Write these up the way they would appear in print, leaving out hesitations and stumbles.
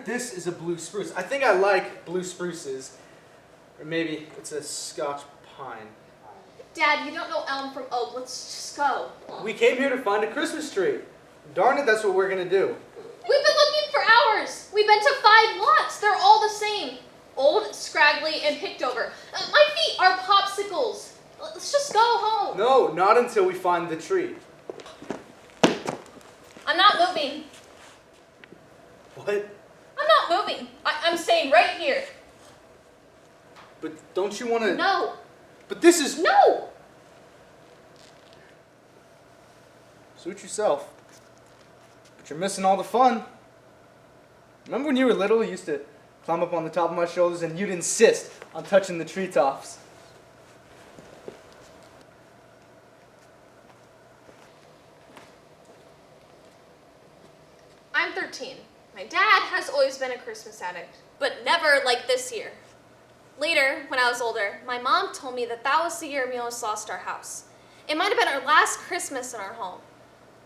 this is a blue spruce. I think I like blue spruces. Or maybe it's a Scotch pine. Dad, you don't know elm from oak. Let's just go. We came here to find a Christmas tree. Darn it, that's what we're gonna do. We've been looking for hours. We've been to 5 lots. They're all the same. Old, scraggly, and picked over. My feet are popsicles. Let's just go home. No, not until we find the tree. I'm not moving. What? I'm not moving. I'm staying right here. But don't you want to... No. But this is... No! Suit yourself. But you're missing all the fun. Remember when you were little, you used to climb up on the top of my shoulders and you'd insist on touching the treetops? I'm 13. My dad has always been a Christmas addict, but never like this year. Later, when I was older, my mom told me that was the year we almost lost our house. It might have been our last Christmas in our home.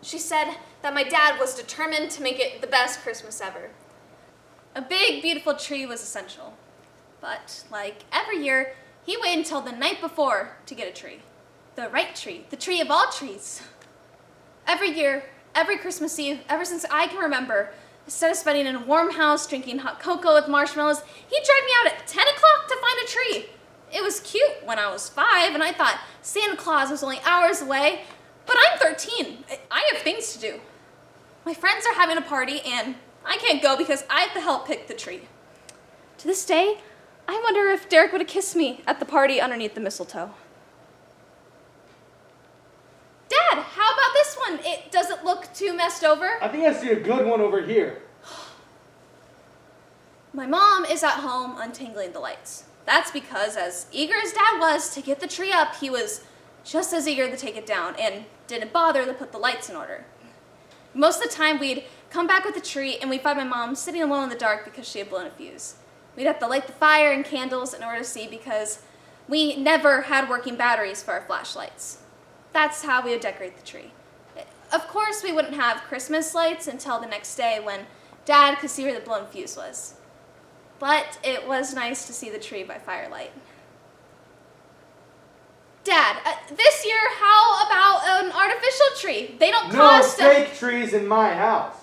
She said that my dad was determined to make it the best Christmas ever. A big, beautiful tree was essential. But, like every year, he waited until the night before to get a tree. The right tree, the tree of all trees. Every year, every Christmas Eve, ever since I can remember, instead of spending in a warm house drinking hot cocoa with marshmallows, he'd drag me out at 10 o'clock to find a tree. It was cute when I was 5, and I thought Santa Claus was only hours away, but I'm 13. I have things to do. My friends are having a party, and I can't go because I have to help pick the tree. To this day, I wonder if Derek would have kissed me at the party underneath the mistletoe. Dad, how about this one? Does it look too messed over? I think I see a good one over here. My mom is at home untangling the lights. That's because as eager as Dad was to get the tree up, he was just as eager to take it down and didn't bother to put the lights in order. Most of the time we'd come back with the tree and we'd find my mom sitting alone in the dark because she had blown a fuse. We'd have to light the fire and candles in order to see because we never had working batteries for our flashlights. That's how we would decorate the tree. Of course, we wouldn't have Christmas lights until the next day when Dad could see where the blown fuse was. But it was nice to see the tree by firelight. Dad, this year, how about an artificial tree? They don't cost... No fake trees in my house.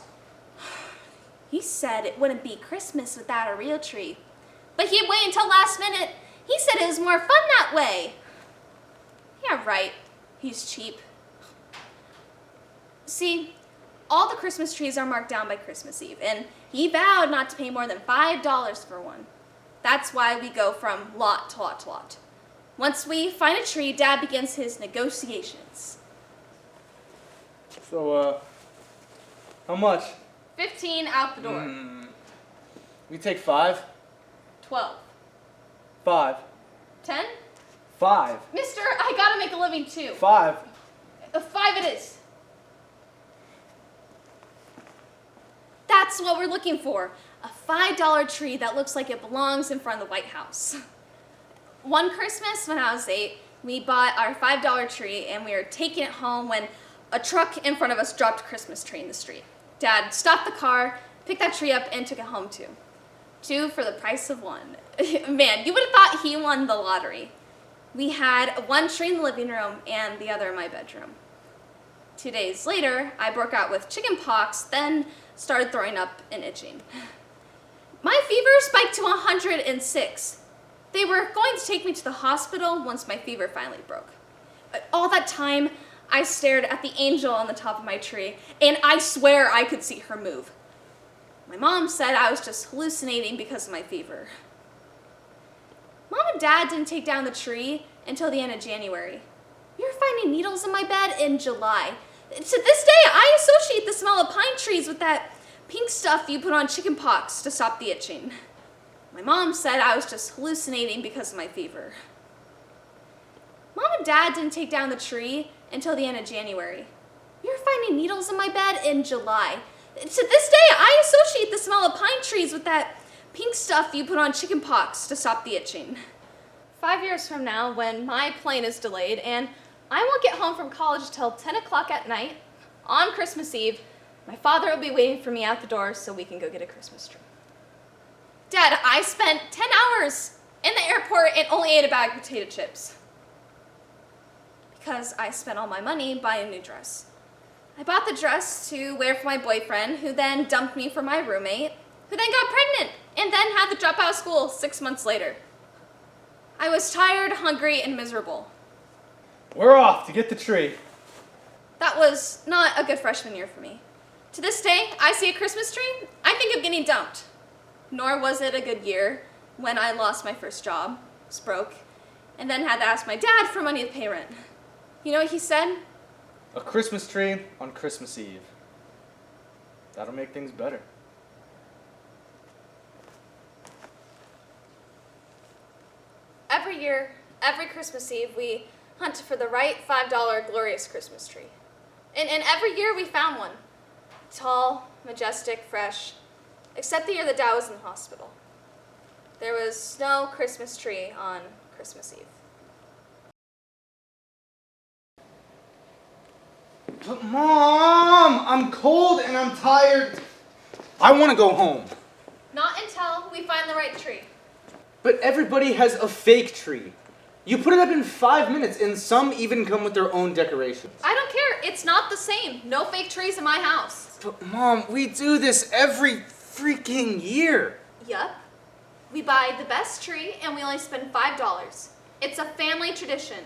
He said it wouldn't be Christmas without a real tree. But he'd wait until last minute. He said it was more fun that way. Yeah, right. He's cheap. See, all the Christmas trees are marked down by Christmas Eve, and he vowed not to pay more than $5 for one. That's why we go from lot to lot to lot. Once we find a tree, Dad begins his negotiations. So, how much? 15 out the door. We take 5? 12. 5. 10? 5. Mister, I gotta make a living too. 5. 5 it is. That's what we're looking for. A $5 tree that looks like it belongs in front of the White House. One Christmas when I was 8, we bought our $5 tree and we were taking it home when a truck in front of us dropped a Christmas tree in the street. Dad stopped the car, picked that tree up, and took it home too. 2 for the price of 1. Man, you would have thought he won the lottery. We had one tree in the living room and the other in my bedroom. 2 days later, I broke out with chicken pox, then started throwing up and itching. My fever spiked to 106. They were going to take me to the hospital once my fever finally broke. All that time, I stared at the angel on the top of my tree, and I swear I could see her move. My mom said I was just hallucinating because of my fever. Mom and Dad didn't take down the tree until the end of January. We were finding needles in my bed in July. To this day, I associate the smell of pine trees with that pink stuff you put on chicken pox to stop the itching. My mom said I was just hallucinating because of my fever. Mom and Dad didn't take down the tree until the end of January. We were finding needles in my bed in July. To this day, I associate the smell of pine trees with that pink stuff you put on chicken pox to stop the itching. 5 years from now, when my plane is delayed and I won't get home from college till 10 o'clock at night, on Christmas Eve, my father will be waiting for me out the door so we can go get a Christmas tree. Dad, I spent 10 hours in the airport and only ate a bag of potato chips. Because I spent all my money buying a new dress. I bought the dress to wear for my boyfriend, who then dumped me for my roommate, who then got pregnant, and then had to drop out of school 6 months later. I was tired, hungry, and miserable. We're off to get the tree. That was not a good freshman year for me. To this day, I see a Christmas tree, I think of getting dumped. Nor was it a good year when I lost my first job, was broke, and then had to ask my dad for money to pay rent. You know what he said? A Christmas tree on Christmas Eve. That'll make things better. Every year, every Christmas Eve, we hunted for the right $5 glorious Christmas tree. And every year we found one. Tall, majestic, fresh, except the year that Dad was in the hospital. There was no Christmas tree on Christmas Eve. But Mom, I'm cold and I'm tired. I want to go home. Not until we find the right tree. But everybody has a fake tree. You put it up in 5 minutes and some even come with their own decorations. I don't care. It's not the same. No fake trees in my house. But Mom, we do this every freaking year. Yup. We buy the best tree and we only spend $5. It's a family tradition.